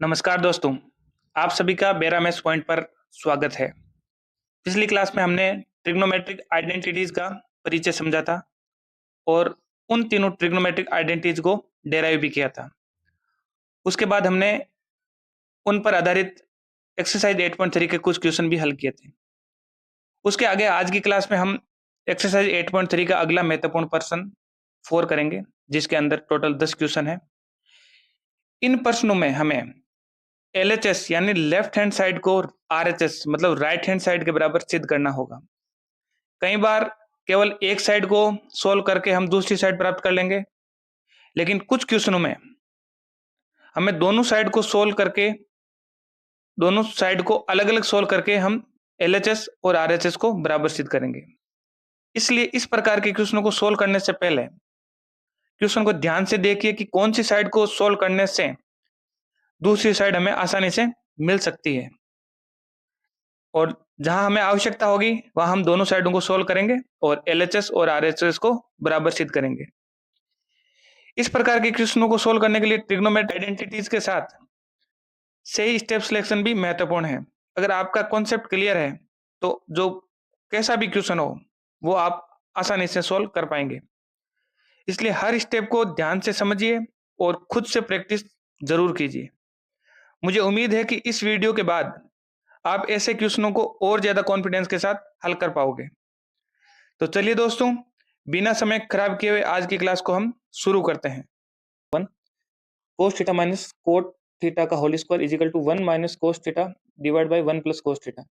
नमस्कार दोस्तों, आप सभी का बेरा मैथ्स पॉइंट पर स्वागत है। पिछली क्लास में हमने ट्रिग्नोमेट्रिक आइडेंटिटीज का परिचय समझा था और उन तीनों ट्रिग्नोमेट्रिक आइडेंटिटीज को डेराइव भी किया था। उसके बाद हमने उन पर आधारित एक्सरसाइज 8.3 के कुछ क्वेश्चन भी हल किए थे। उसके आगे आज की क्लास में हम एक्सरसाइज 8.3 का अगला महत्वपूर्ण प्रश्न 4 करेंगे, जिसके अंदर टोटल 10 क्वेश्चन है। इन प्रश्नों में हमें एलएचएस यानी लेफ्ट हैंड साइड को आरएचएस मतलब राइट हैंड साइड के बराबर सिद्ध करना होगा। कई बार केवल एक साइड को सोल्व करके हम दूसरी साइड प्राप्त कर लेंगे, लेकिन कुछ क्वेश्चनों में हमें दोनों साइड को अलग अलग सोल्व करके हम एलएचएस और आरएचएस को बराबर सिद्ध करेंगे। इसलिए इस प्रकार के क्वेश्चनों को सोल्व करने से पहले क्वेश्चन को ध्यान से देखिए कि कौन सी साइड को सोल्व करने से दूसरी साइड हमें आसानी से मिल सकती है, और जहां हमें आवश्यकता होगी वहां हम दोनों साइडों को सोल्व करेंगे और एलएचएस और आरएचएस को बराबर सिद्ध करेंगे। इस प्रकार के क्वेश्चनों को सोल्व करने के लिए ट्रिग्नोमेट्रिक आइडेंटिटीज के साथ सही स्टेप सिलेक्शन भी महत्वपूर्ण है। अगर आपका कॉन्सेप्ट क्लियर है तो जो कैसा भी क्वेश्चन हो वो आप आसानी से सोल्व कर पाएंगे। इसलिए हर स्टेप को ध्यान से समझिए और खुद से प्रैक्टिस जरूर कीजिए। मुझे उम्मीद है कि इस वीडियो के बाद आप ऐसे क्वेश्चनों को और ज्यादा कॉन्फिडेंस के साथ हल कर पाओगे। तो चलिए दोस्तों, बिना समय खराब किए हुए आज की क्लास को हम शुरू करते हैं। One cos theta minus cot theta का whole square is equal to 1 minus cos theta divide by 1 plus cos theta.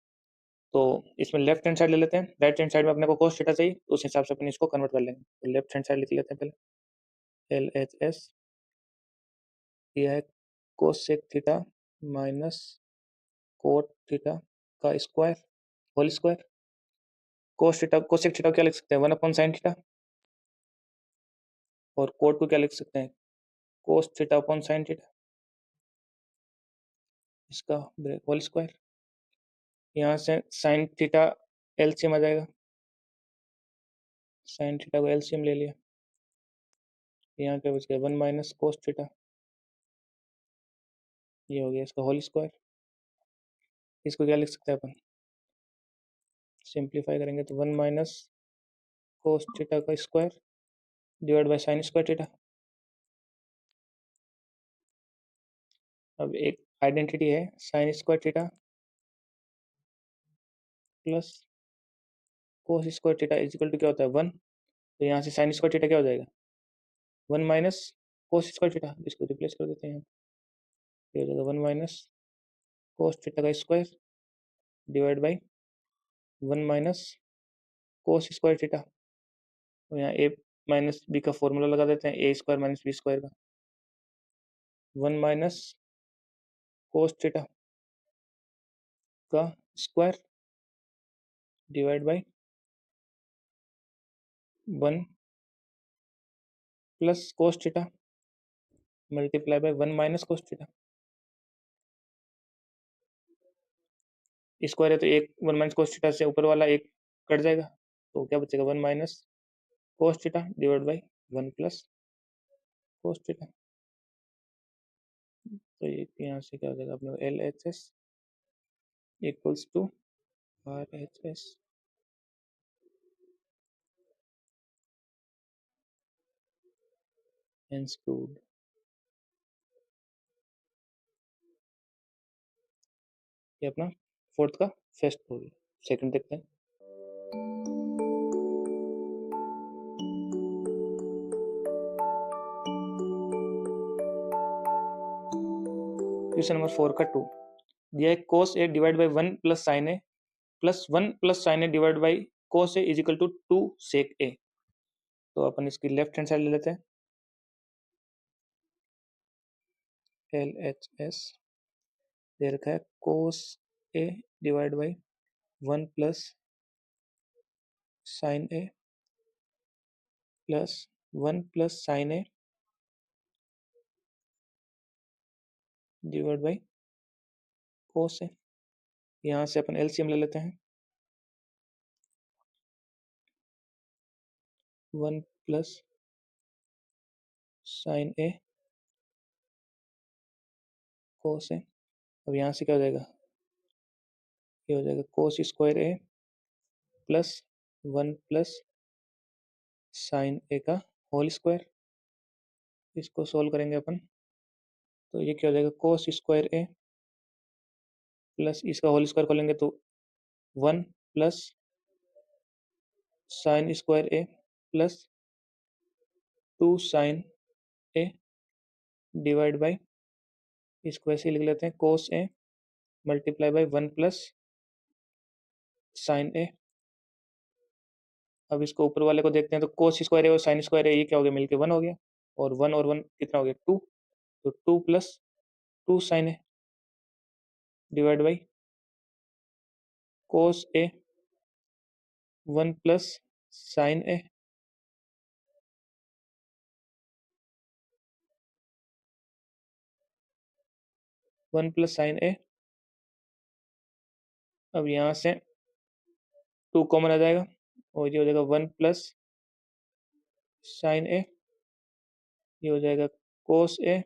तो इसमें लेफ्ट हैंड साइड ले लेते हैं, राइट हैंड साइड में अपने को कोस थीटा चाहिए, उस हिसाब से अपन इसको कन्वर्ट कर लेंगे। तो लेफ्ट हैंड साइड लिख लेते हैं पहले, एल एच एस, यह है cosec theta minus cot theta का square whole square. Cos theta cosec theta क्या लिख सकते हैं, 1 अपॉन साइन थीटा, और कोट को क्या लिख सकते हैं, cos theta upon sine theta, इसका होल स्क्वायर। यहाँ से साइन थीटा एलसीएम आ जाएगा, साइन थीटा को एलसीएम ले लिया, यहाँ क्या बच गया 1 माइनस कोस थीटा, ये हो गया इसका होल स्क्वायर। इसको क्या लिख सकते हैं अपन, सिंप्लीफाई करेंगे तो 1 माइनस कोस थीटा का square divide by sine square theta. अब एक आइडेंटिटी है sine square theta plus cos square theta is equal to क्या होता है 1, तो यहाँ से साइन स्क्वायर थीटा क्या हो जाएगा 1 माइनस कोस स्क्वायर थीटा, इसको रिप्लेस कर देते हैं, ये हो जाएगा 1 माइनस कोस थीटा का square divide by 1 minus cos square theta. तो यहाँ ए माइनस बी का फॉर्मूला लगा देते हैं, ए स्क्वायर माइनस बी स्क्वायर का, 1 माइनस कोस थीटा का square divide by 1 plus cos theta multiply by 1 minus cos theta. Square है तो एक 1 माइनस कोस थीटा से ऊपर वाला एक कट जाएगा, तो क्या बचेगा 1 minus cos theta divide by 1 plus cos theta. तो ये यहाँ से क्या हो जाएगा अपने L H S equals to R H S hence proved। ये अपना फोर्थ का फर्स्ट हो गया। सेकंड देखते हैं। क्वेश्चन नंबर 4 का 2 दिया है, cos A divide by 1 plus sine A plus 1 plus sine A divide by cos A is equal to 2 sec A. तो अपन इसकी लेफ्ट हैंड साइड ले लेते हैं, एल एच एस दे रखा है cos A divide by 1 plus sine A plus 1 plus sine A divide by cos A. यहाँ से अपन एलसीएम ले लेते हैं, 1 plus sine A cos A. अब यहाँ से क्या हो जाएगा, ये हो जाएगा cos square A plus 1 plus sine ए का होल स्क्वायर। इसको सोल्व करेंगे अपन, तो ये क्या हो जाएगा, कोस स्क्वायर ए प्लस इसका होल स्क्वायर खोलेंगे तो 1 plus sine square A plus 2 sine A divide by, इसको ऐसे लिख लेते हैं cos A multiply by 1 plus sine A. अब इसको ऊपर वाले को देखते हैं, तो कोस स्क्वायर ए और साइन स्क्वायर ए ये क्या हो गया, मिलके 1 हो गया, और 1 और 1 कितना हो गया 2, तो 2 plus 2 sine A divide by cos A 1 plus sine A 1 plus sine A. अब यहाँ से 2 कॉमन आ जाएगा और ये हो जाएगा 1 प्लस साइन ए, ये हो जाएगा कोस ए,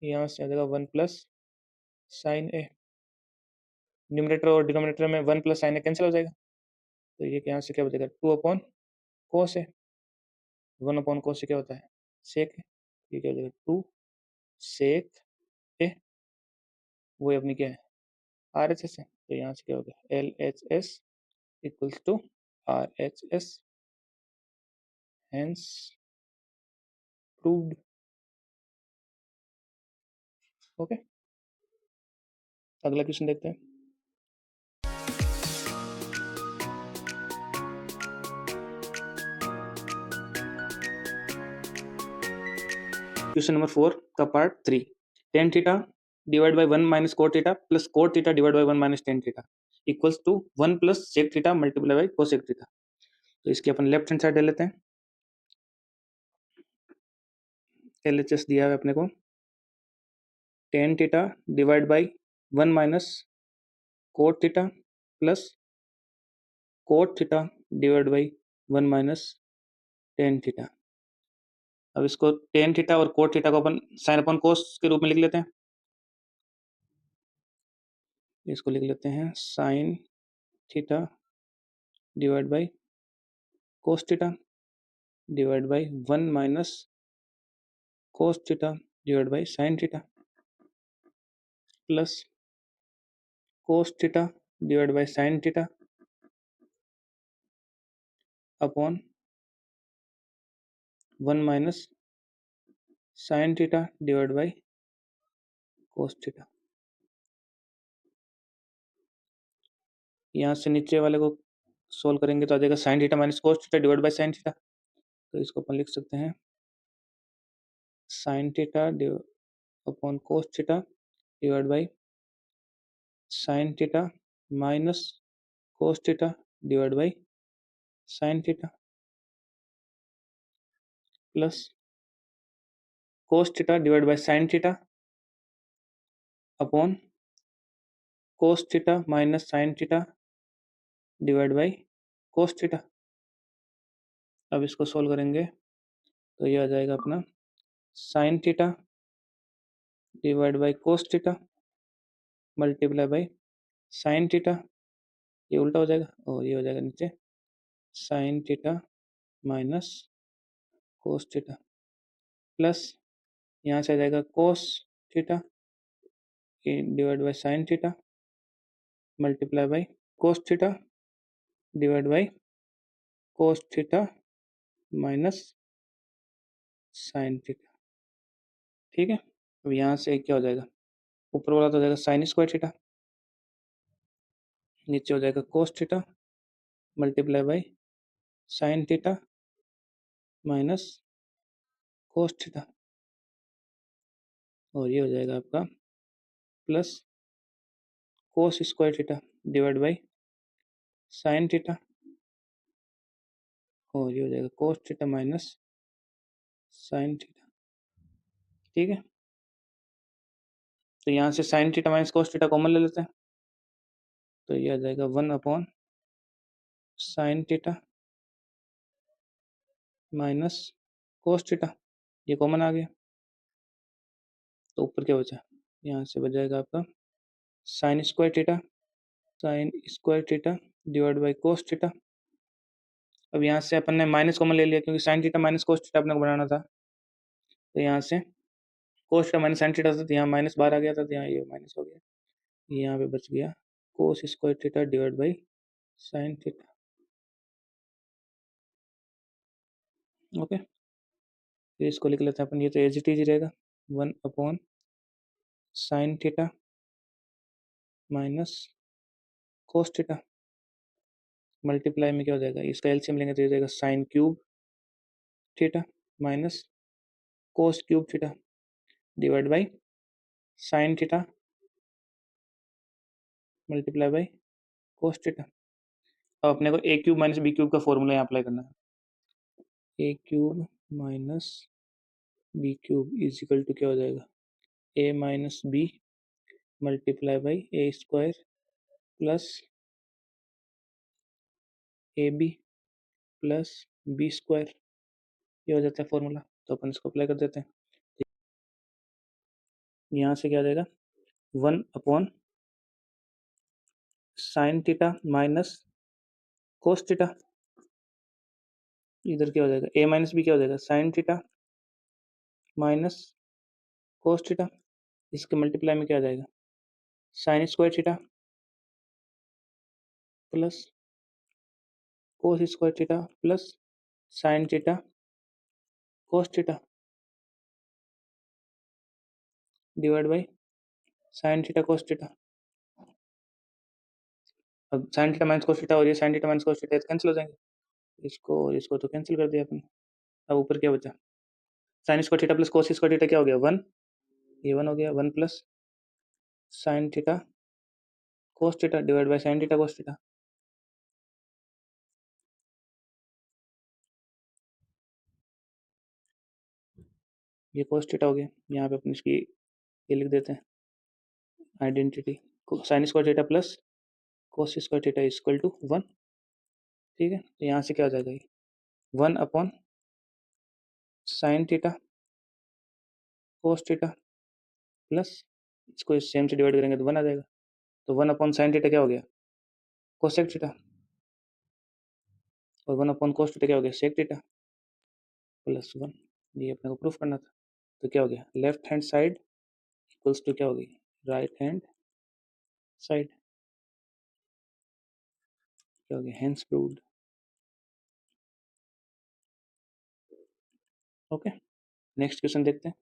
यहाँ से आ जाएगा 1 प्लस साइन ए। न्यूमरेटर और डिनोमिनेटर में 1 प्लस साइन ए कैंसिल हो जाएगा, तो ये यहाँ से क्या बचेगा 2 अपॉन कोस ए। 1 अपॉन कोस ए क्या होता है, सेक है, ये क्या हो जाएगा 2 सेक ए, वो अपनी क्या है आर एच एस है, तो यहाँ से क्या हो गया L H S equals to R H S, hence proved. Okay, अगला क्वेश्चन देखते हैं। क्वेश्चन नंबर 4 का part 3, tan theta divide by 1 minus cot theta plus cot theta divide by 1 minus tan theta equals to 1 plus sec theta multiply by cosec theta. तो इसकी अपन left hand side ले लेते हैं, LHS दिया है अपने को, ten theta divide by 1 minus cot theta plus cot theta divide by 1 minus tan theta. अब इसको टेन थीटा और कोट थीटा को अपन साइन अपॉन कोस के रूप में लिख लेते हैं, इसको लिख लेते हैं sine theta divide by cos theta divide by 1 minus cos theta divide by sine theta plus cos theta divide by sine theta upon 1 minus sine theta divide by cos theta. यहाँ से नीचे वाले को सोल्व करेंगे तो आ जाएगा sine theta minus cos theta divide by sine theta, तो इसको अपन लिख सकते हैं sine theta upon cos theta divide by sine theta minus cos theta divide by sine theta plus cos theta divide by sine theta upon cos theta minus sine theta divide by cos theta. अब इसको solve करेंगे तो ये आ जाएगा अपना sine theta divide by cos theta multiply by sine theta, ये उल्टा हो जाएगा और ये हो जाएगा नीचे sign theta minus cos theta plus यहाँ से आ जाएगा कोस theta divide by sine theta multiply by cos theta divide by cos theta minus sine theta. ठीक है, अब यहाँ से क्या हो जाएगा, ऊपर वाला तो हो जाएगा साइन स्क्वायर थीटा, नीचे हो जाएगा cos theta multiply by sine theta minus cos theta, और ये हो जाएगा आपका plus cos square theta divide by sine theta, और ये हो जाएगा कोस थीटा माइनस साइन थीटा। ठीक है, तो यहाँ से sign theta minus cos theta common ले लेते हैं, तो ये आ जाएगा 1 upon sine theta minus cos theta, ये कॉमन आ गया, तो ऊपर क्या बचा यहाँ से बच जाएगा आपका sign square theta divide by cos theta. अब यहाँ से अपन ने माइनस कॉमन ले लिया क्योंकि sign theta minus cos theta अपने को बनाना था, तो यहाँ से कोस थीटा माइनस साइन थीटा था, तो यहाँ माइनस बाहर आ गया था, तो यहाँ ये माइनस हो गया, यहाँ पे बच गया कोस square theta divide by sine theta. Okay, फिर इसको लिख लेते हैं अपन, ये तो एज इट इज रहेगा 1 sign theta minus cos theta multiply में क्या हो जाएगा, इसका एलसीएम लेंगे तो ये जाएगा sine cube theta minus cos cube theta divide by sine theta multiply by cos theta. अब अपने को A cube minus B cube का फॉर्मूला यहाँ अप्लाई करना है, A cube minus B cube is equal to क्या हो जाएगा, A minus B multiply by A square plus A B plus B square, ये हो जाता है फॉर्मूला। तो अपन इसको अप्लाई कर देते हैं, यहाँ से क्या आ जाएगा 1 sign theta minus cos theta, इधर क्या हो जाएगा ए माइनस बी क्या हो जाएगा sine theta minus cos theta, इसके मल्टीप्लाई में क्या आ जाएगा sine square theta plus cos square theta plus sine theta cos theta divide by sine theta cos theta. अब sine theta minus cos theta और ये sine theta minus cos theta cancel हो जाएंगे, इसको तो कैंसिल कर दिया आपने। अब ऊपर क्या बचा, sign square theta plus cos square theta क्या हो गया 1, ये 1 हो गया, 1 plus sine theta cos theta divide by sine theta cos theta. ये कोस थीटा हो गया, यहाँ पे अपन इसकी ये लिख देते हैं identity, sine square theta plus cos square theta equal to 1। ठीक है, तो यहाँ से क्या हो जाएगा, 1 sign theta cos theta plus इसको इस सेम से डिवाइड करेंगे तो 1 आ जाएगा, तो 1 साइन थीटा क्या हो गया कोसेक थीटा और 1 कोस थीटा क्या हो गया सेक थीटा प्लस 1। ये अपने को प्रूफ करना था, तो क्या हो गया left hand side equals to क्या हो गई राइट हैंड साइड, क्या हो गया hence proved. Okay, next question देखते हैं।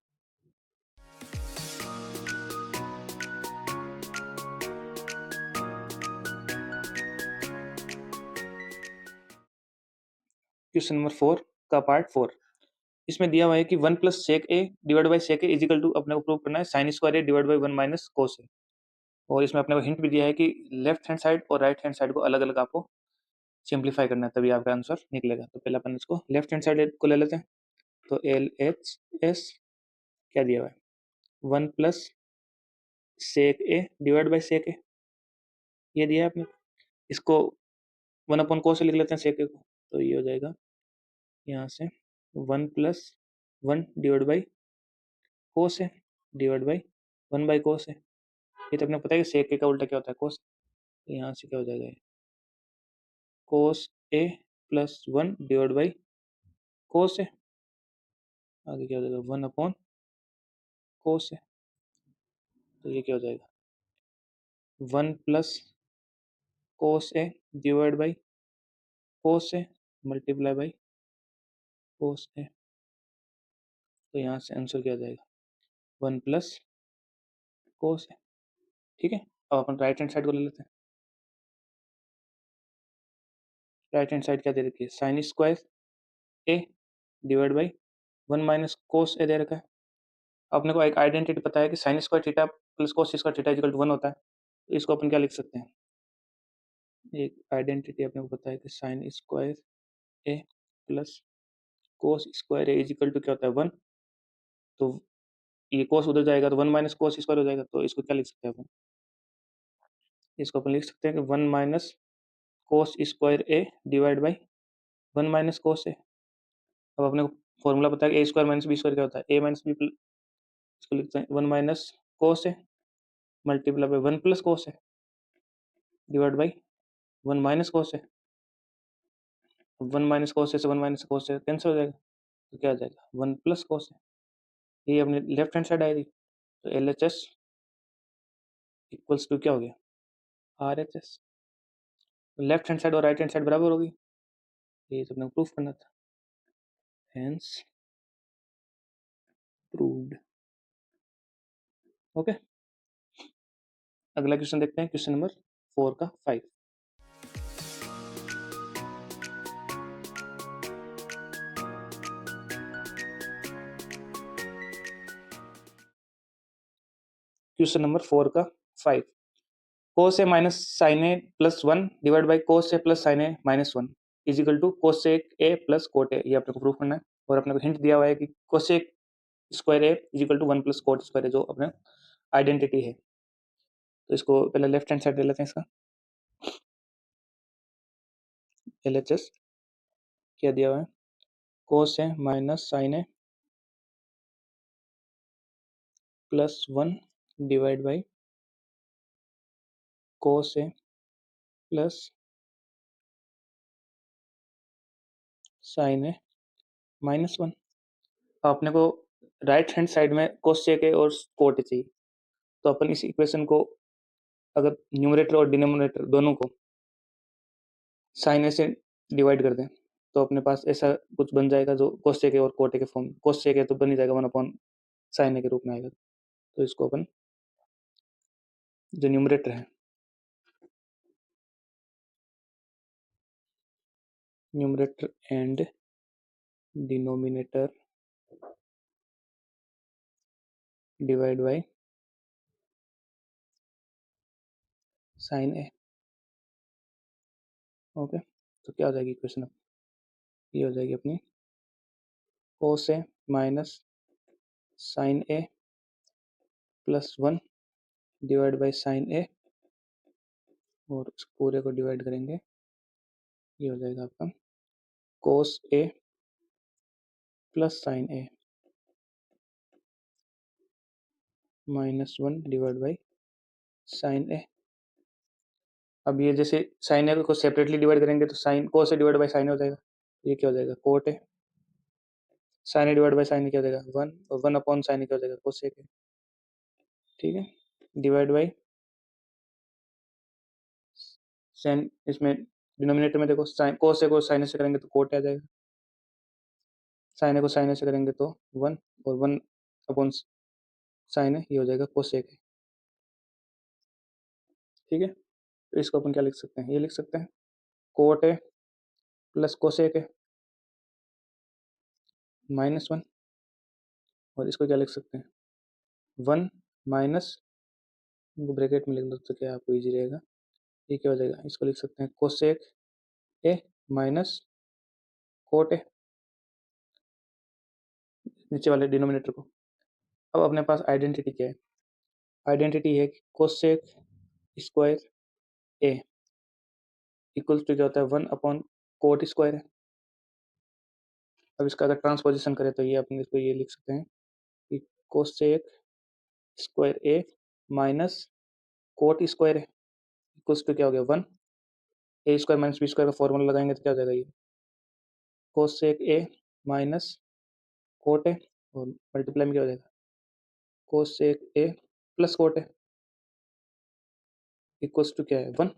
क्वेश्चन नंबर 4 का पार्ट 4, इसमें दिया हुआ है कि 1 plus sec A divide by sec A is equal to अपने को प्रूव करना है sine square A divide by 1 minus cos A, और इसमें अपने को हिंट भी दिया है कि लेफ्ट हैंड साइड और राइट हैंड साइड को अलग अलग आपको सिंप्लीफाई करना है, तभी आपका आंसर निकलेगा। तो पहले अपन इसको लेफ्ट हैंड साइड को ले लेते हैं, तो एल एच एस क्या दिया हुआ है 1 plus sec A divide by sec A, ये दिया है आपने, इसको 1/cos से लिख लेते हैं सेक ए को, तो ये हो जाएगा यहाँ से 1 प्लस 1 डिवाइड बाई कोस है डिवाइड बाई 1/cos है, ये तो अपने पता है कि सेक ए का उल्टा क्या होता है कोस, यहाँ से क्या हो जाएगा कोस A plus 1 divide by cos है, आगे क्या हो जाएगा 1/cos है, तो ये क्या हो जाएगा 1 plus cos A divide by cos A multiply by cos A, तो यहाँ से आंसर क्या हो जाएगा 1 प्लस कोस ए। ठीक है, अब अपन राइट हैंड साइड को ले लेते हैं, राइट हैंड साइड क्या दे रखी है sine square A divide by 1 minus cos A दे रखा है। अपने को एक आइडेंटिटी पता है कि sine square theta plus cos square theta equal to 1 होता है, तो इसको अपन क्या लिख सकते हैं, एक आइडेंटिटी अपने को पता है कि sine square A plus cos square A is equal to क्या होता है 1, तो ये कोस उधर जाएगा तो 1 माइनस कोस स्क्वायर हो जाएगा, तो इसको क्या लिख सकते हैं अपन, इसको अपन लिख सकते हैं कि 1 minus cos square A divide by 1 minus cos A. अब अपने को फॉर्मूला पता है कि A square minus B square क्या होता है ए माइनस बी, इसको लिखते हैं 1 minus cos A multiply by 1 plus कोस है डिवाइड बाई 1 माइनस कोस है। 1 माइनस कोस है से 1 माइनस कोस है कैंसिल हो जाएगा, तो क्या आ जाएगा 1 प्लस कोस है। ये अपने लेफ्ट हैंड साइड आएगी, तो L H S equals to क्या हो गया R H S. Left hand side और राइट हैंड साइड बराबर होगी, ये तो अपने प्रूफ करना था, हेंस प्रूव्ड। ओके, अगला क्वेश्चन देखते हैं, क्वेश्चन नंबर 4 का 5। क्वेश्चन नंबर 4 का 5, cos a minus sine A plus 1 divide by cos a plus sine A minus 1 is equal to cos a plus cot A. ये अपने को प्रूफ करना है, और अपने को हिंट दिया हुआ है कि cos a square A is equal to 1 plus cot square है, जो अपने आइडेंटिटी है। तो इसको पहले लेफ्ट हैंड साइड ले लेते हैं, इसका एल एच एस क्या दिया हुआ है, cos a minus sine A plus 1 divide by cos a plus sine A minus 1। अपने को राइट हैंड साइड में cos a और कोट चाहिए, तो अपन इस इक्वेशन को अगर न्यूमरेटर और डिनोमिनेटर दोनों को साइन ए से डिवाइड कर दें, तो अपने पास ऐसा कुछ बन जाएगा जो कोसेक और कोटे के फॉर्म, कोसेक तो बन ही जाएगा 1 अपॉन साइन ए के रूप में आएगा। तो इसको अपन जो न्यूमरेटर है, numerator and denominator divide by sine A. Okay, तो क्या हो जाएगी इक्वेशन, ये हो जाएगी अपनी cos A minus sine A plus 1 divide by sine A, और इस पूरे को डिवाइड करेंगे, ये हो जाएगा आपका cos A plus sine A minus 1 divide by sine A. अब ये जैसे साइन ए को सेपरेटली डिवाइड करेंगे तो sine cos A divide by sine A हो जाएगा, ये क्या हो जाएगा cot A, sine A divide by sine A क्या हो जाएगा 1, और 1 अपॉन साइन ए क्या हो जाएगा कोस ए के। ठीक है, डिवाइड बाई साइन, इसमें डिनोमिनेटर में देखो साइन कोस ए को साइन ए से करेंगे तो कोट आ जाएगा, साइन ए को साइन ए से करेंगे तो 1, और 1 अपॉन साइन ए ये हो जाएगा कोस ए के। ठीक है, तो इसको अपन क्या लिख सकते हैं, ये लिख सकते हैं कोट ए प्लस कोस ए के माइनस 1, और इसको क्या लिख सकते हैं 1 माइनस, ब्रैकेट में लिख दो तो क्या आपको इजी रहेगा, ये क्या हो जाएगा, इसको लिख सकते हैं cosec A minus cot A, नीचे वाले डिनोमिनेटर को। अब अपने पास आइडेंटिटी क्या है, आइडेंटिटी है कि cosec square A equals to क्या होता है 1 अपॉन कोट स्क्वायर है। अब इसका अगर ट्रांसपोजिशन करें तो ये अपने इसको ये लिख सकते हैं कि कोसेक स्क्वायर ए माइनस कोट स्क्वायर है इक्वल्स टू क्या हो गया 1, ए स्क्वायर माइनस बी स्क्वायर का फॉर्मूला लगाएंगे तो क्या हो जाएगा, ये कोसेक ए माइनस कोट है, और मल्टीप्लाई में क्या हो जाएगा कोसेक ए प्लस कोट है इक्वल्स टू क्या है 1।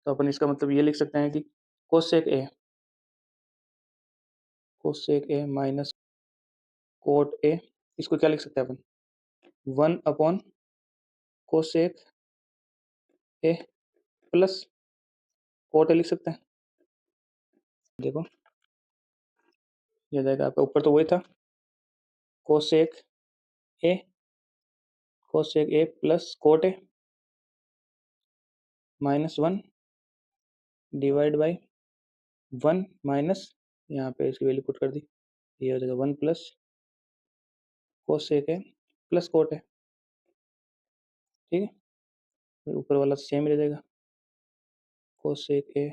तो अपन इसका मतलब ये लिख सकते हैं कि cosec A minus cot A, इसको क्या लिख सकते हैं अपन 1 अपॉन कोसेक ए प्लस कोट ए लिख सकते हैं। देखो ये हो जाएगा आपका, ऊपर तो वही था cosec A plus cot A minus 1 divide by 1 minus, यहाँ पे इसकी वैल्यू पुट कर दी, ये हो जाएगा 1 प्लस कोसेक ए प्लस कोट ए। ठीक है, फिर ऊपर वाला सेम रह जाएगा कोसेक ए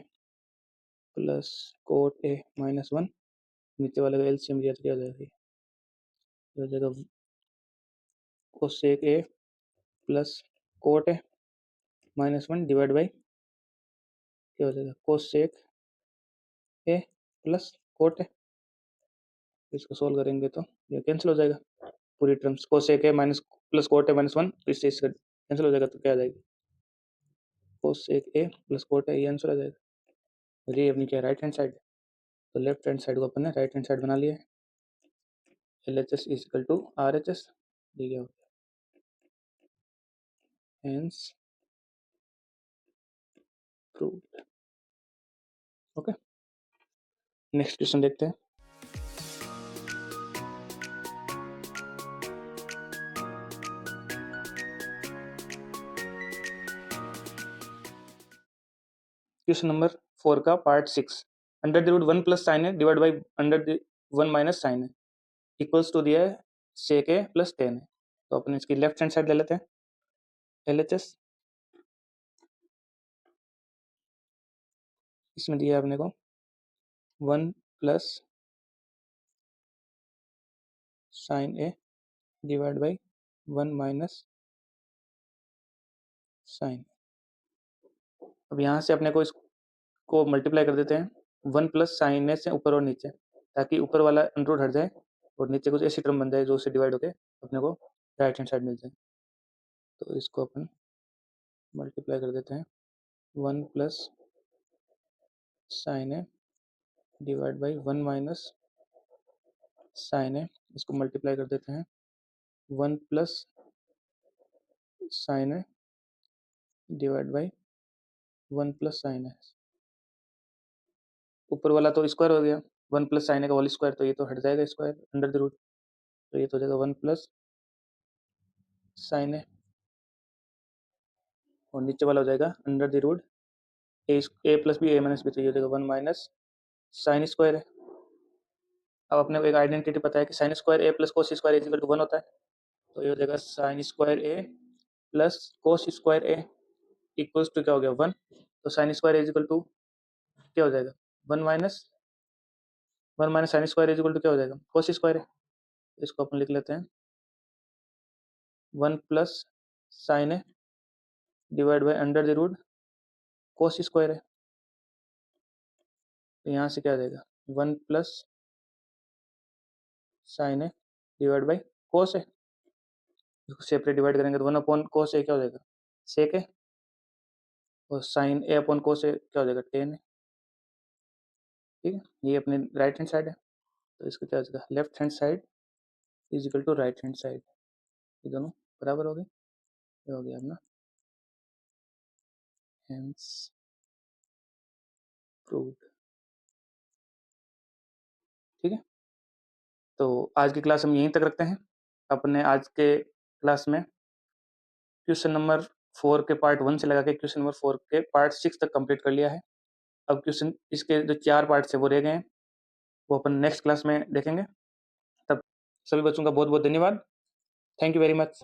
प्लस कोट ए माइनस 1, नीचे वाले का एलसीएम लिया तो क्या हो जाएगा, ये हो जाएगा cosec A plus cot A -1 divide by क्या हो जाएगा कोसेक ए प्लस कोट ए। इसको सोल्व करेंगे तो ये कैंसिल हो जाएगा पूरी टर्म्स, कोसेक ए माइनस प्लस कोट ए -1, तो इससे इसका कैंसिल हो जाएगा, तो क्या आ जाएगी cosec A plus cot A, ये आंसर आ जाएगा। और ये अपनी क्या राइट हैंड साइड, तो लेफ्ट हैंड साइड को अपन ने राइट हैंड साइड बना लिया है। LHS is equal to RHS, ये क्या हो गया, hence proved. Okay, next question देखते हैं। क्वेश्चन नंबर 4 का part 6, under the root 1 plus sine A divide by under the 1 minus sine A equals to दिया है सेक ए प्लस टेन ए। तो अपन इसकी लेफ्ट हैंड साइड ले लेते हैं LHS। इसमें दिया है अपने को 1 plus sine A divide by 1 minus sine. अब यहाँ से अपने को इसको मल्टीप्लाई कर देते हैं 1 प्लस साइन ए से ऊपर और नीचे, ताकि ऊपर वाला अंडर रूट हट जाए और नीचे कुछ ऐसी टर्म बन जाए जो उससे डिवाइड होके अपने को राइट हैंड साइड मिल जाए। तो इसको अपन मल्टीप्लाई कर देते हैं 1 plus sine A divide by 1 minus sine A, इसको मल्टीप्लाई कर देते हैं 1 plus sine A divide by 1 plus sine A. ऊपर वाला तो स्क्वायर हो गया 1 प्लस साइन ए का होल स्क्वायर, तो ये तो हट जाएगा स्क्वायर अंडर द रूट, तो ये तो हो जाएगा 1 प्लस साइन ए और नीचे वाला हो जाएगा under the root A plus B A minus B, तो ये हो जाएगा 1 माइनस साइन स्क्वायर है। अब अपने को एक आइडेंटिटी पता है कि sine square A plus cos square is equal to 1 होता है, तो ये हो जाएगा sine square A plus cos square A equals to क्या हो गया 1, तो sine square is equal to क्या हो जाएगा 1 minus sine square is equal to क्या हो जाएगा कोस स्क्वायर है। इसको अपन लिख लेते हैं 1 plus sine A divide by under the root cos square है, तो यहाँ से क्या आ जाएगा 1 plus sine A divide by cos है, इसको सेपरेट डिवाइड करेंगे तो 1 अपॉन कोस ए क्या हो जाएगा सेक है, और साइन ए अपॉन कोस ए क्या हो जाएगा टेन है। ठीक है, ये अपने राइट हैंड साइड है, तो इसको क्या हो जाएगा left hand side is equal to right hand side, ये दोनों बराबर हो गए, ये हो गया अपना हेंस प्रूव्ड। ठीक है, तो आज की क्लास हम यहीं तक रखते हैं। अपने आज के क्लास में क्वेश्चन नंबर 4 के पार्ट 1 से लगा के क्वेश्चन नंबर 4 के पार्ट 6 तक कंप्लीट कर लिया है। अब क्वेश्चन इसके जो 4 पार्ट्स है वो रह गए हैं, वो अपन नेक्स्ट क्लास में देखेंगे। तब सभी बच्चों का बहुत बहुत धन्यवाद। Thank you very much.